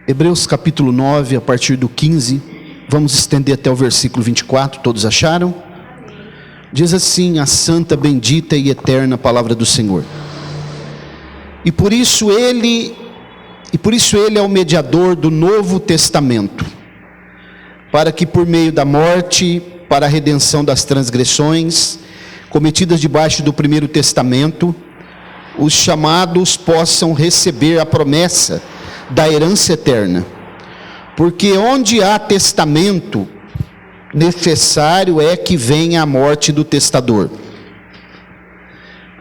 Hebreus capítulo 9, a partir do 15, vamos estender até o versículo 24, todos acharam? Diz assim a santa, bendita e eterna palavra do Senhor. E por isso ele é o mediador do Novo Testamento, para que por meio da morte, para a redenção das transgressões cometidas debaixo do primeiro testamento, os chamados possam receber a promessa da herança eterna. Porque onde há testamento, necessário é que venha a morte do testador.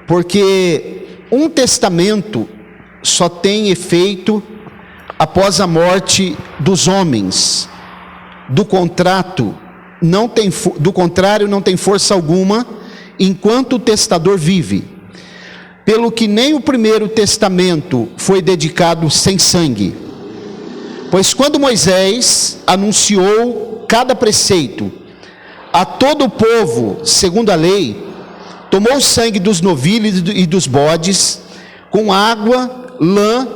Porque um testamento só tem efeito após a morte dos homens. Do contrário, não tem força alguma enquanto o testador vive. Pelo que nem o primeiro testamento foi dedicado sem sangue. Pois quando Moisés anunciou cada preceito a todo o povo, segundo a lei, tomou o sangue dos novilhos e dos bodes, com água, lã,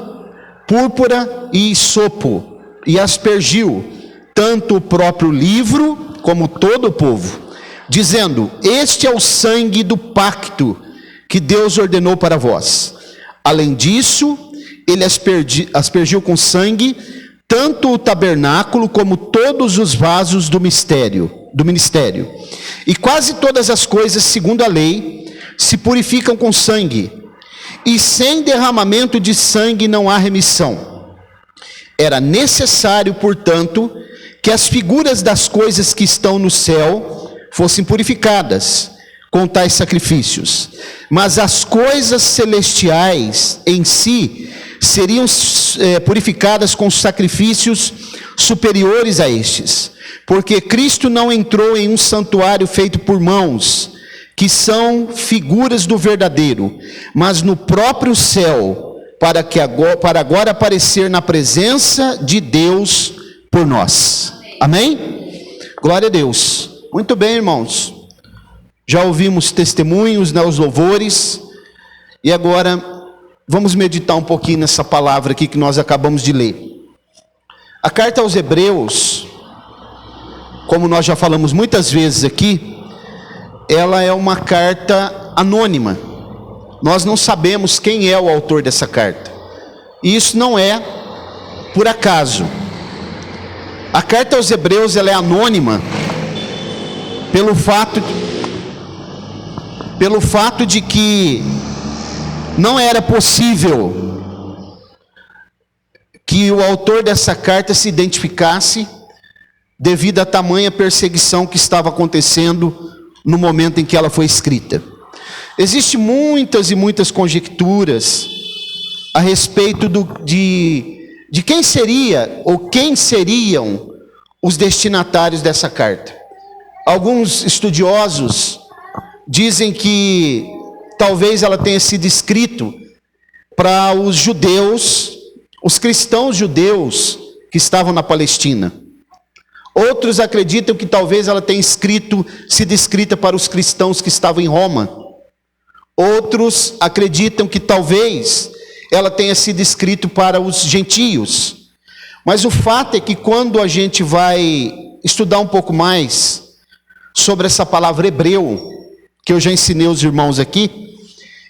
púrpura e hisopo, e aspergiu tanto o próprio livro como todo o povo, dizendo: este é o sangue do pacto que Deus ordenou para vós. Além disso, ele aspergiu com sangue tanto o tabernáculo como todos os vasos do ministério. E quase todas as coisas, segundo a lei, se purificam com sangue, e sem derramamento de sangue não há remissão. Era necessário, portanto, que as figuras das coisas que estão no céu fossem purificadas com tais sacrifícios, mas as coisas celestiais em si seriam purificadas com sacrifícios superiores a estes, porque Cristo não entrou em um santuário feito por mãos, que são figuras do verdadeiro, mas no próprio céu, para agora aparecer na presença de Deus por nós. Amém? Glória a Deus. Muito bem, irmãos. Já ouvimos testemunhos, os louvores, e agora vamos meditar um pouquinho nessa palavra aqui que nós acabamos de ler. A carta aos Hebreus, como nós já falamos muitas vezes aqui, ela é uma carta anônima. Nós não sabemos quem é o autor dessa carta, e isso não é por acaso. A carta aos Hebreus, ela é anônima pelo fato de que não era possível que o autor dessa carta se identificasse devido à tamanha perseguição que estava acontecendo no momento em que ela foi escrita. Existem muitas e muitas conjecturas a respeito de quem seria ou quem seriam os destinatários dessa carta. Alguns estudiosos dizem que talvez ela tenha sido escrita para os judeus, os cristãos judeus que estavam na Palestina. Outros acreditam que talvez ela tenha sido escrita para os cristãos que estavam em Roma. Outros acreditam que talvez ela tenha sido escrita para os gentios. Mas o fato é que quando a gente vai estudar um pouco mais sobre essa palavra hebreu, que eu já ensinei os irmãos aqui,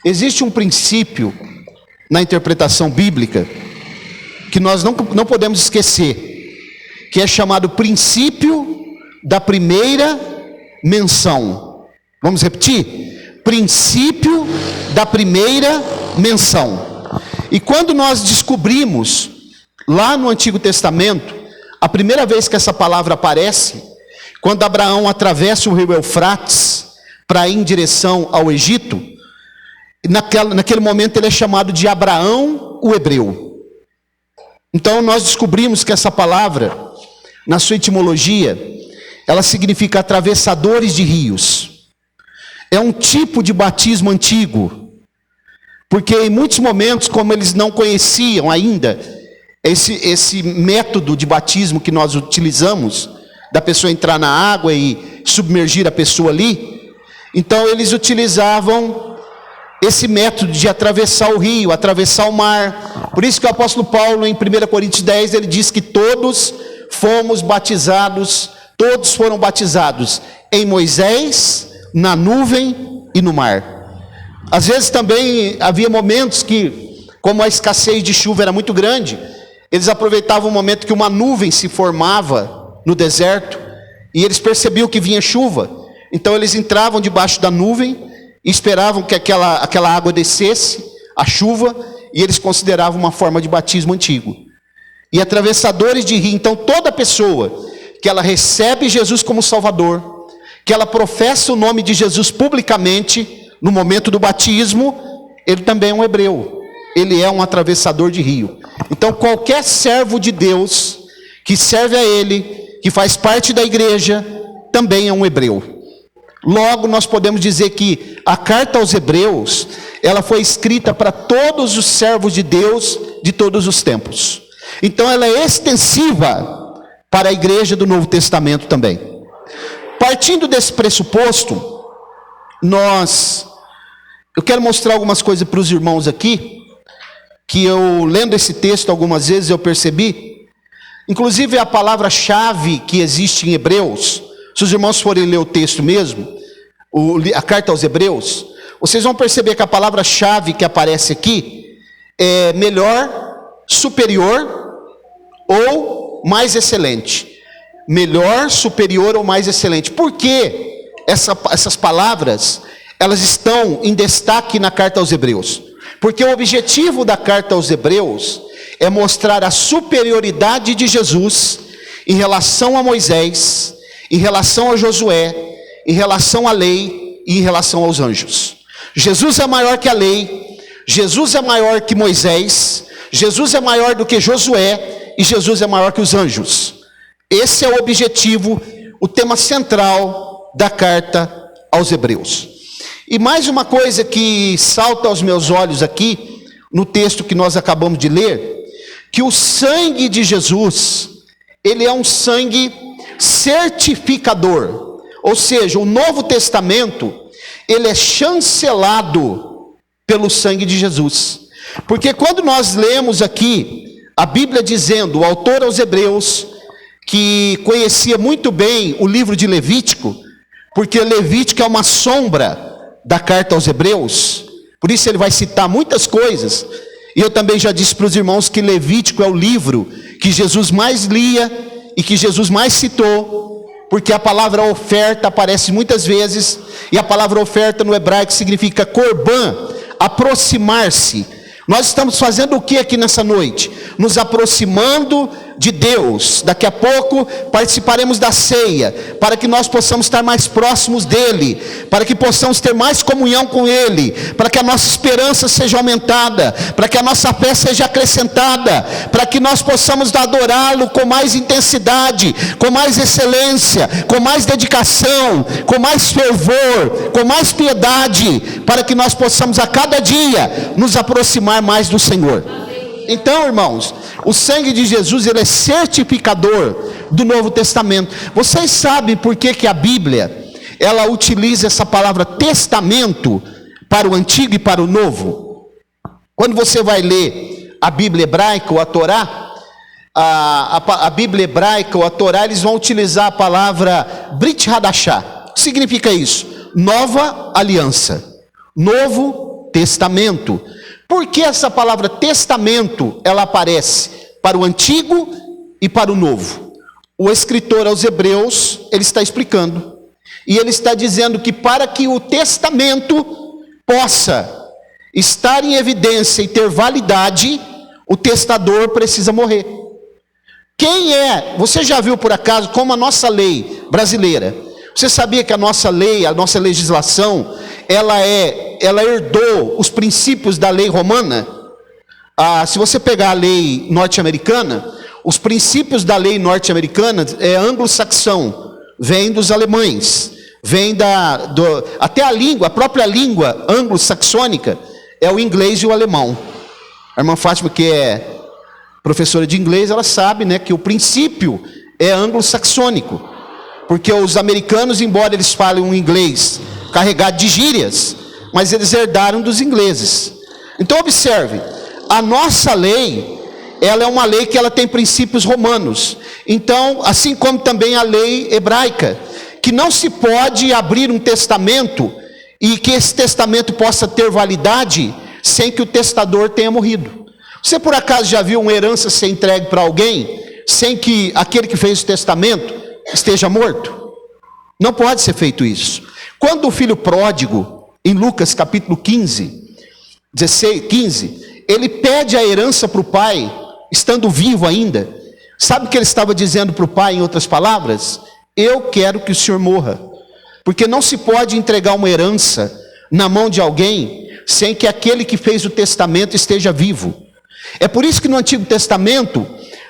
existe um princípio na interpretação bíblica que nós não podemos esquecer, que é chamado princípio da primeira menção. Vamos repetir? Princípio da primeira menção. E quando nós descobrimos, lá no Antigo Testamento, a primeira vez que essa palavra aparece, quando Abraão atravessa o rio Eufrates para ir em direção ao Egito, naquele momento ele é chamado de Abraão o hebreu. Então nós descobrimos que essa palavra, na sua etimologia, ela significa atravessadores de rios. É um tipo de batismo antigo, porque em muitos momentos, como eles não conheciam ainda esse método de batismo que nós utilizamos, da pessoa entrar na água e submergir a pessoa ali, então eles utilizavam esse método de atravessar o rio, atravessar o mar. Por isso que o apóstolo Paulo, em 1 Coríntios 10, ele diz que todos foram batizados em Moisés, na nuvem e no mar. Às vezes também havia momentos que, como a escassez de chuva era muito grande, eles aproveitavam o momento que uma nuvem se formava no deserto, e eles percebiam que vinha chuva. Então eles entravam debaixo da nuvem e esperavam que aquela água descesse, a chuva, e eles consideravam uma forma de batismo antigo. E atravessadores de rio. Então toda pessoa que ela recebe Jesus como Salvador, que ela professa o nome de Jesus publicamente, no momento do batismo, ele também é um hebreu. Ele é um atravessador de rio. Então qualquer servo de Deus que serve a ele, que faz parte da igreja, também é um hebreu. Logo, nós podemos dizer que a carta aos Hebreus, ela foi escrita para todos os servos de Deus de todos os tempos. Então ela é extensiva para a igreja do Novo Testamento também. Partindo desse pressuposto, eu quero mostrar algumas coisas para os irmãos aqui, que eu, lendo esse texto algumas vezes, eu percebi. Inclusive a palavra-chave que existe em Hebreus, se os irmãos forem ler o texto mesmo, a carta aos Hebreus, vocês vão perceber que a palavra-chave que aparece aqui é melhor, superior ou mais excelente. Melhor, superior ou mais excelente. Por que essas palavras, elas estão em destaque na carta aos Hebreus? Porque o objetivo da carta aos Hebreus é mostrar a superioridade de Jesus em relação a Moisés, em relação a Josué, em relação à lei e em relação aos anjos. Jesus é maior que a lei, Jesus é maior que Moisés, Jesus é maior do que Josué e Jesus é maior que os anjos. Esse é o objetivo, o tema central da carta aos Hebreus. E mais uma coisa que salta aos meus olhos aqui, no texto que nós acabamos de ler, que o sangue de Jesus, ele é um sangue certificador. Ou seja, o Novo Testamento, ele é chancelado pelo sangue de Jesus. Porque quando nós lemos aqui a Bíblia dizendo, o autor aos Hebreus, que conhecia muito bem o livro de Levítico, porque Levítico é uma sombra da carta aos Hebreus, por isso ele vai citar muitas coisas. E eu também já disse para os irmãos que Levítico é o livro que Jesus mais lia e que Jesus mais citou, porque a palavra oferta aparece muitas vezes, e a palavra oferta no hebraico significa korban, aproximar-se. Nós estamos fazendo o que aqui nessa noite? Nos aproximando de Deus. Daqui a pouco participaremos da ceia, para que nós possamos estar mais próximos dele, para que possamos ter mais comunhão com ele, para que a nossa esperança seja aumentada, para que a nossa fé seja acrescentada, para que nós possamos adorá-lo com mais intensidade, com mais excelência, com mais dedicação, com mais fervor, com mais piedade, para que nós possamos a cada dia nos aproximar mais do Senhor. Então, irmãos, o sangue de Jesus, ele é certificador do Novo Testamento. Vocês sabem por que a Bíblia, ela utiliza essa palavra testamento para o Antigo e para o Novo? Quando você vai ler a Bíblia hebraica ou a Torá, a Bíblia hebraica ou a Torá, eles vão utilizar a palavra Brit Hadashah. O que significa isso? Nova aliança, Novo Testamento. Por que essa palavra testamento, ela aparece para o Antigo e para o Novo? O escritor aos Hebreus, ele está explicando. E ele está dizendo que para que o testamento possa estar em evidência e ter validade, o testador precisa morrer. Quem é? Você já viu por acaso como a nossa lei brasileira? Você sabia que a nossa lei, a nossa legislação, ela herdou os princípios da lei romana? Se você pegar a lei norte-americana, os princípios da lei norte-americana é anglo-saxão, vem dos alemães, vem até a própria língua anglo-saxônica é o inglês e o alemão. A irmã Fátima, que é professora de inglês, ela sabe, né, que o princípio é anglo-saxônico. Porque os americanos, embora eles falem um inglês carregado de gírias, mas eles herdaram dos ingleses. Então observe, a nossa lei, ela é uma lei que ela tem princípios romanos. Então, assim como também a lei hebraica, que não se pode abrir um testamento e que esse testamento possa ter validade sem que o testador tenha morrido. Você por acaso já viu uma herança ser entregue para alguém sem que aquele que fez o testamento esteja morto? Não pode ser feito isso. Quando o filho pródigo, em Lucas capítulo 15, ele pede a herança para o pai, estando vivo ainda. Sabe o que ele estava dizendo para o pai, em outras palavras? Eu quero que o senhor morra, porque não se pode entregar uma herança na mão de alguém sem que aquele que fez o testamento esteja vivo. É por isso que no Antigo Testamento,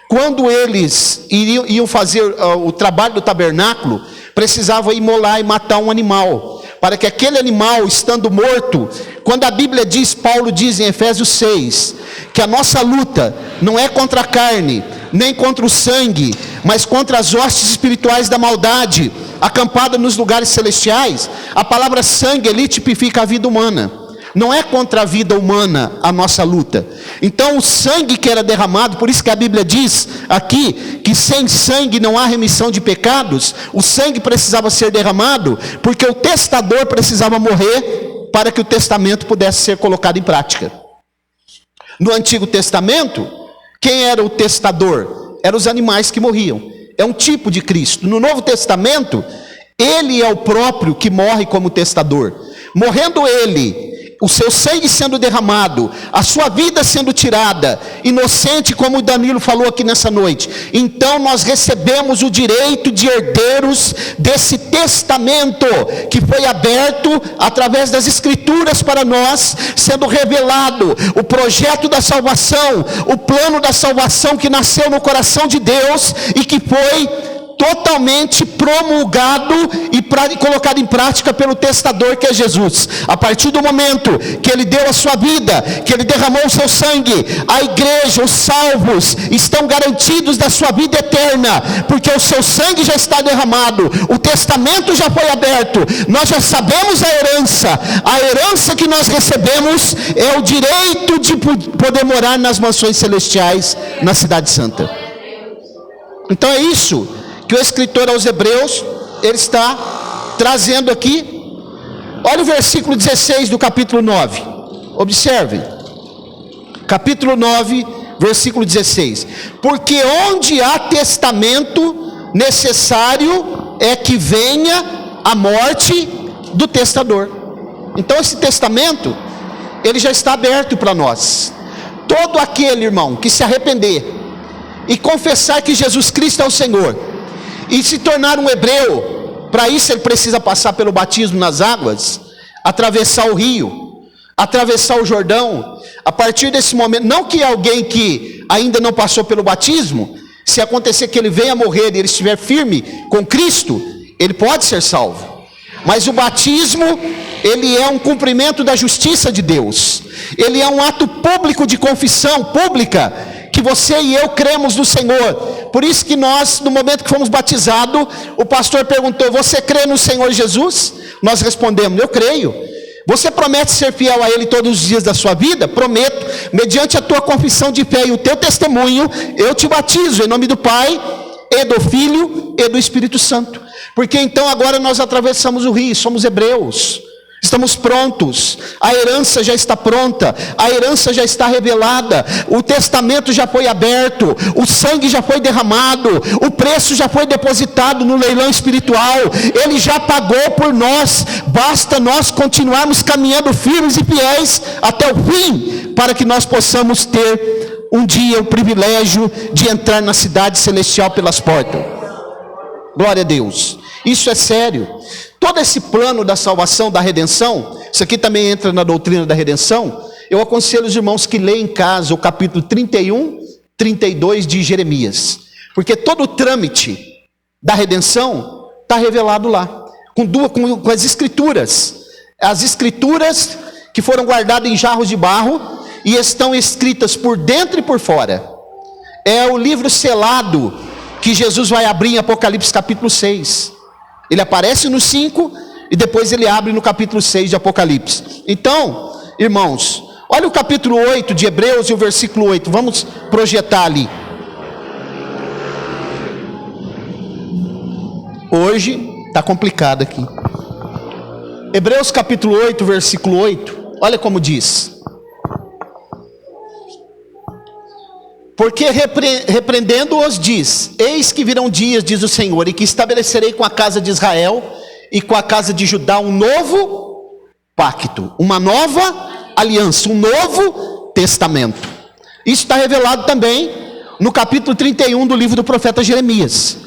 quando eles iam fazer o trabalho do tabernáculo, precisavam imolar e matar um animal, para que aquele animal, estando morto, quando a Bíblia diz, Paulo diz em Efésios 6, que a nossa luta não é contra a carne, nem contra o sangue, mas contra as hostes espirituais da maldade, acampada nos lugares celestiais. A palavra sangue ali tipifica a vida humana. Não é contra a vida humana a nossa luta. Então o sangue que era derramado, por isso que a Bíblia diz aqui, que sem sangue não há remissão de pecados. O sangue precisava ser derramado, porque o testador precisava morrer, para que o testamento pudesse ser colocado em prática. No Antigo Testamento, quem era o testador? Eram os animais que morriam. É um tipo de Cristo. No Novo Testamento, ele é o próprio que morre como testador. Morrendo ele, o seu sangue sendo derramado, a sua vida sendo tirada, inocente, como o Danilo falou aqui nessa noite, então nós recebemos o direito de herdeiros desse testamento, que foi aberto através das Escrituras para nós, sendo revelado o projeto da salvação, o plano da salvação que nasceu no coração de Deus, e que foi totalmente promulgado e colocado em prática pelo testador, que é Jesus. A partir do momento que ele deu a sua vida, que ele derramou o seu sangue, a igreja, os salvos, estão garantidos da sua vida eterna, porque o seu sangue já está derramado, o testamento já foi aberto, nós já sabemos a herança que nós recebemos é o direito de poder morar nas mansões celestiais, na cidade santa. Então é isso que o escritor aos Hebreus, ele está trazendo aqui. Olha o versículo 16 do capítulo 9. Observem. Capítulo 9, versículo 16. Porque onde há testamento, necessário é que venha a morte do testador. Então esse testamento, ele já está aberto para nós. Todo aquele, irmão, que se arrepender e confessar que Jesus Cristo é o Senhor, e se tornar um hebreu, para isso ele precisa passar pelo batismo nas águas, atravessar o rio, atravessar o Jordão. A partir desse momento, não que alguém que ainda não passou pelo batismo, se acontecer que ele venha morrer e ele estiver firme com Cristo, ele pode ser salvo. Mas o batismo, ele é um cumprimento da justiça de Deus, ele é um ato público de confissão pública, que você e eu cremos no Senhor. Por isso que nós, no momento que fomos batizados, o pastor perguntou: você crê no Senhor Jesus? Nós respondemos: eu creio. Você promete ser fiel a Ele todos os dias da sua vida? Prometo. Mediante a tua confissão de fé e o teu testemunho, eu te batizo em nome do Pai, e do Filho, e do Espírito Santo. Porque então agora nós atravessamos o rio, somos hebreus. Estamos prontos, a herança já está pronta, a herança já está revelada, o testamento já foi aberto, o sangue já foi derramado, o preço já foi depositado no leilão espiritual, ele já pagou por nós, basta nós continuarmos caminhando firmes e fiéis até o fim, para que nós possamos ter um dia o privilégio de entrar na cidade celestial pelas portas. Glória a Deus, isso é sério. Todo esse plano da salvação, da redenção, isso aqui também entra na doutrina da redenção. Eu aconselho os irmãos que leem em casa o capítulo 31, 32 de Jeremias, porque todo o trâmite da redenção está revelado lá, com as escrituras que foram guardadas em jarros de barro e estão escritas por dentro e por fora. É o livro selado que Jesus vai abrir em Apocalipse capítulo 6. Ele aparece no 5 e depois ele abre no capítulo 6 de Apocalipse. Então, irmãos, olha o capítulo 8 de Hebreus e o versículo 8, vamos projetar ali. Hoje está complicado aqui. Hebreus capítulo 8, versículo 8, olha como diz: porque repreendendo-os diz, eis que virão dias, diz o Senhor, e que estabelecerei com a casa de Israel e com a casa de Judá um novo pacto, uma nova aliança, um novo testamento. Isso está revelado também no capítulo 31 do livro do profeta Jeremias.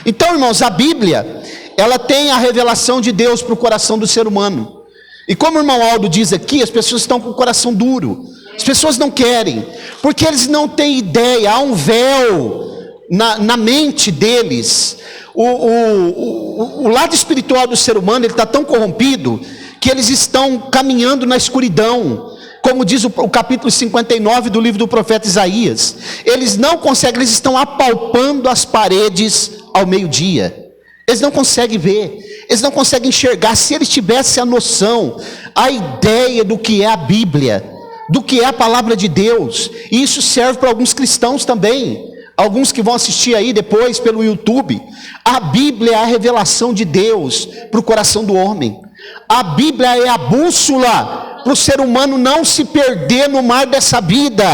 Então, irmãos, a Bíblia, ela tem a revelação de Deus para o coração do ser humano. E como o irmão Aldo diz aqui, as pessoas estão com o coração duro. As pessoas não querem, porque eles não têm ideia, há um véu na mente deles. O lado espiritual do ser humano, ele está tão corrompido, que eles estão caminhando na escuridão. Como diz o capítulo 59 do livro do profeta Isaías, eles não conseguem, eles estão apalpando as paredes ao meio-dia. Eles não conseguem ver, eles não conseguem enxergar. Se eles tivessem a noção, a ideia do que é a Bíblia, do que é a palavra de Deus, e isso serve para alguns cristãos também, alguns que vão assistir aí depois pelo YouTube. A Bíblia é a revelação de Deus para o coração do homem. A Bíblia é a bússola para o ser humano não se perder no mar dessa vida.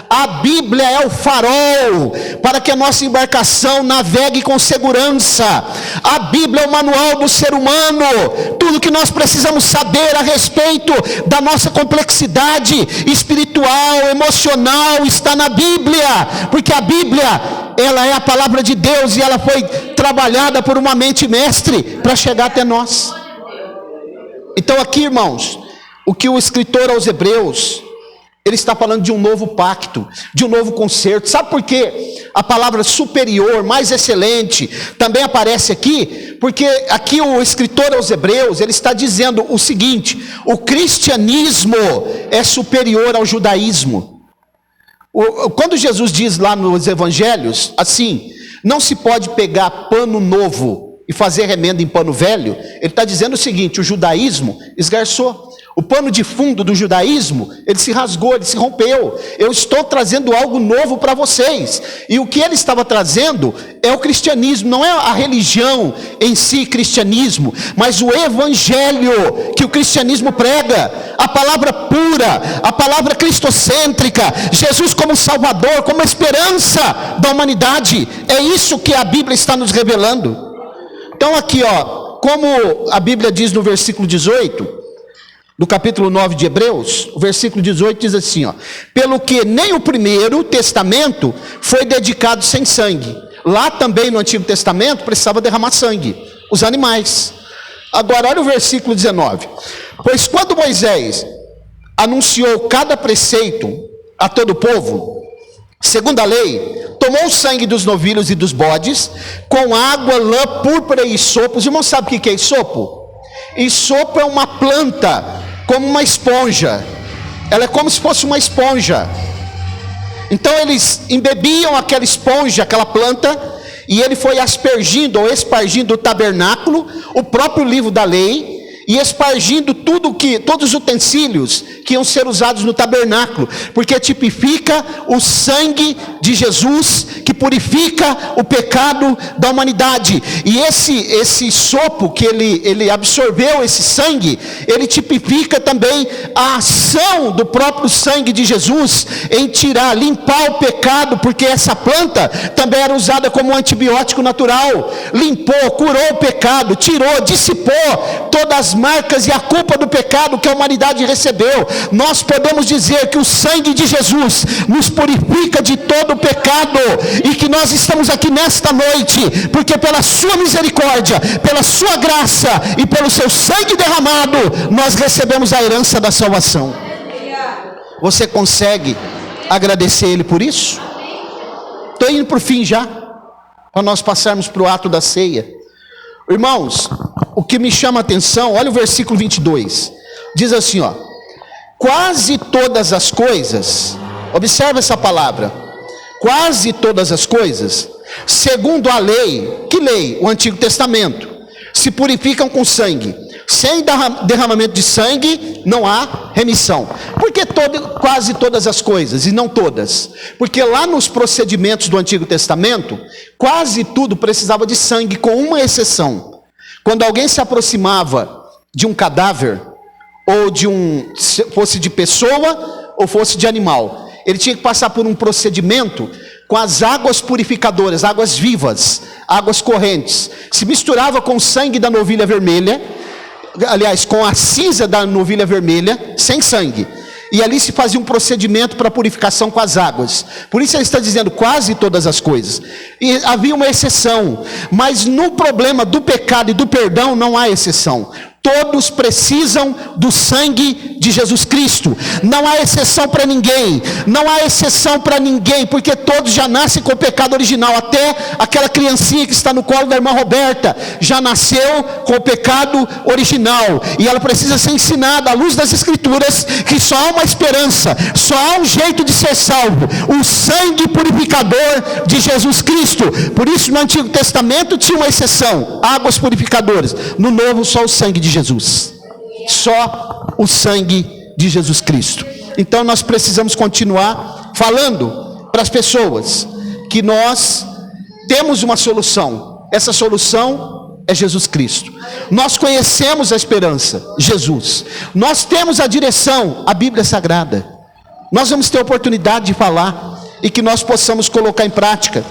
A Bíblia é o farol para que a nossa embarcação navegue com segurança. A Bíblia é o manual do ser humano. Tudo que nós precisamos saber a respeito da nossa complexidade espiritual, emocional, está na Bíblia. Porque a Bíblia, ela é a palavra de Deus e ela foi trabalhada por uma mente mestre para chegar até nós. Então aqui, irmãos, o que o escritor aos Hebreus, ele está falando de um novo pacto, de um novo concerto. Sabe por quê? A palavra superior, mais excelente, também aparece aqui, porque aqui o escritor aos Hebreus, ele está dizendo o seguinte: o cristianismo é superior ao judaísmo. Quando Jesus diz lá nos evangelhos, assim, não se pode pegar pano novo e fazer remenda em pano velho, ele está dizendo o seguinte: o judaísmo esgarçou. O pano de fundo do judaísmo, ele se rasgou, ele se rompeu. Eu estou trazendo algo novo para vocês. E o que ele estava trazendo é o cristianismo, não é a religião em si, cristianismo, mas o evangelho que o cristianismo prega, a palavra pura, a palavra cristocêntrica, Jesus como Salvador, como esperança da humanidade. É isso que a Bíblia está nos revelando. Então aqui, como a Bíblia diz no versículo 18, do capítulo 9 de Hebreus, o versículo 18 diz assim, pelo que nem o primeiro testamento foi dedicado sem sangue. Lá também no Antigo Testamento precisava derramar sangue, os animais. Agora olha o versículo 19, pois quando Moisés anunciou cada preceito a todo o povo, segundo a lei, tomou o sangue dos novilhos e dos bodes, com água, lã, púrpura e isopo. Os irmãos sabem o que é isopo? Isopo é uma planta, como uma esponja. Ela é como se fosse uma esponja. Então eles embebiam aquela esponja, aquela planta, e ele foi aspergindo ou espargindo o tabernáculo, o próprio livro da lei, e espargindo todos os utensílios que iam ser usados no tabernáculo, porque tipifica o sangue de Jesus, que purifica o pecado da humanidade. E esse sopo que ele absorveu, esse sangue, ele tipifica também a ação do próprio sangue de Jesus em limpar o pecado, porque essa planta também era usada como um antibiótico natural. Limpou, curou o pecado, tirou, dissipou todas as marcas e a culpa do pecado que a humanidade recebeu. Nós podemos dizer que o sangue de Jesus nos purifica de todo o pecado, e que nós estamos aqui nesta noite porque pela sua misericórdia, pela sua graça e pelo seu sangue derramado, nós recebemos a herança da salvação. Você consegue agradecer Ele por isso? Estou indo para o fim já, para nós passarmos para o ato da ceia. Irmãos, o que me chama a atenção, olha o versículo 22, diz assim, quase todas as coisas, observa essa palavra, quase todas as coisas, segundo a lei, que lei? O Antigo Testamento, se purificam com sangue, Sem derramamento de sangue não há remissão. Por que quase todas as coisas e não todas? Porque lá nos procedimentos do Antigo Testamento, quase tudo precisava de sangue, com uma exceção. Quando alguém se aproximava de um cadáver, ou fosse de pessoa ou fosse de animal, ele tinha que passar por um procedimento com as águas purificadoras, águas vivas, águas correntes. Se misturava com o sangue da novilha vermelha, aliás, com a cinza da novilha vermelha, sem sangue. E ali se fazia um procedimento para purificação com as águas. Por isso ele está dizendo quase todas as coisas. E havia uma exceção, mas no problema do pecado e do perdão não há exceção. Todos precisam do sangue de Jesus Cristo. Não há exceção para ninguém. Não há exceção para ninguém, porque todos já nascem com o pecado original. Até aquela criancinha que está no colo da irmã Roberta já nasceu com o pecado original. E ela precisa ser ensinada à luz das Escrituras que só há uma esperança, só há um jeito de ser salvo: o sangue purificador de Jesus Cristo. Por isso no Antigo Testamento tinha uma exceção, águas purificadoras. No Novo só o sangue de Jesus, só o sangue de Jesus Cristo. Então nós precisamos continuar falando para as pessoas que nós temos uma solução. Essa solução é Jesus Cristo. Nós conhecemos a esperança, Jesus. Nós temos a direção, a Bíblia Sagrada. Nós vamos ter a oportunidade de falar e que nós possamos colocar em prática.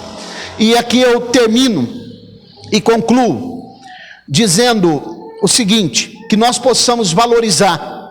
E aqui eu termino e concluo dizendo o seguinte: que nós possamos valorizar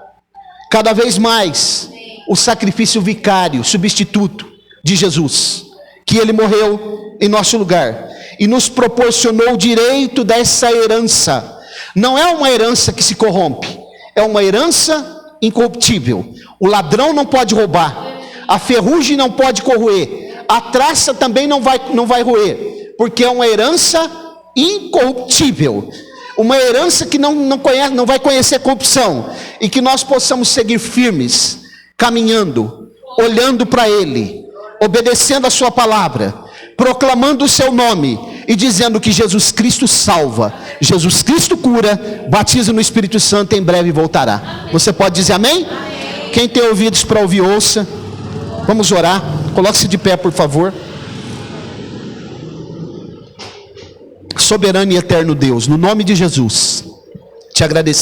cada vez mais o sacrifício vicário, substituto de Jesus, que ele morreu em nosso lugar e nos proporcionou o direito dessa herança. Não é uma herança que se corrompe, é uma herança incorruptível. O ladrão não pode roubar, a ferrugem não pode corroer, a traça também não vai roer, porque é uma herança incorruptível. Uma herança que não vai conhecer corrupção. E que nós possamos seguir firmes, caminhando, olhando para Ele, obedecendo a sua palavra, proclamando o seu nome e dizendo que Jesus Cristo salva, Jesus Cristo cura, batiza no Espírito Santo, em breve voltará. Você pode dizer amém? Quem tem ouvidos para ouvir, ouça. Vamos orar. Coloque-se de pé, por favor. Soberano e eterno Deus, no nome de Jesus, te agradecemos.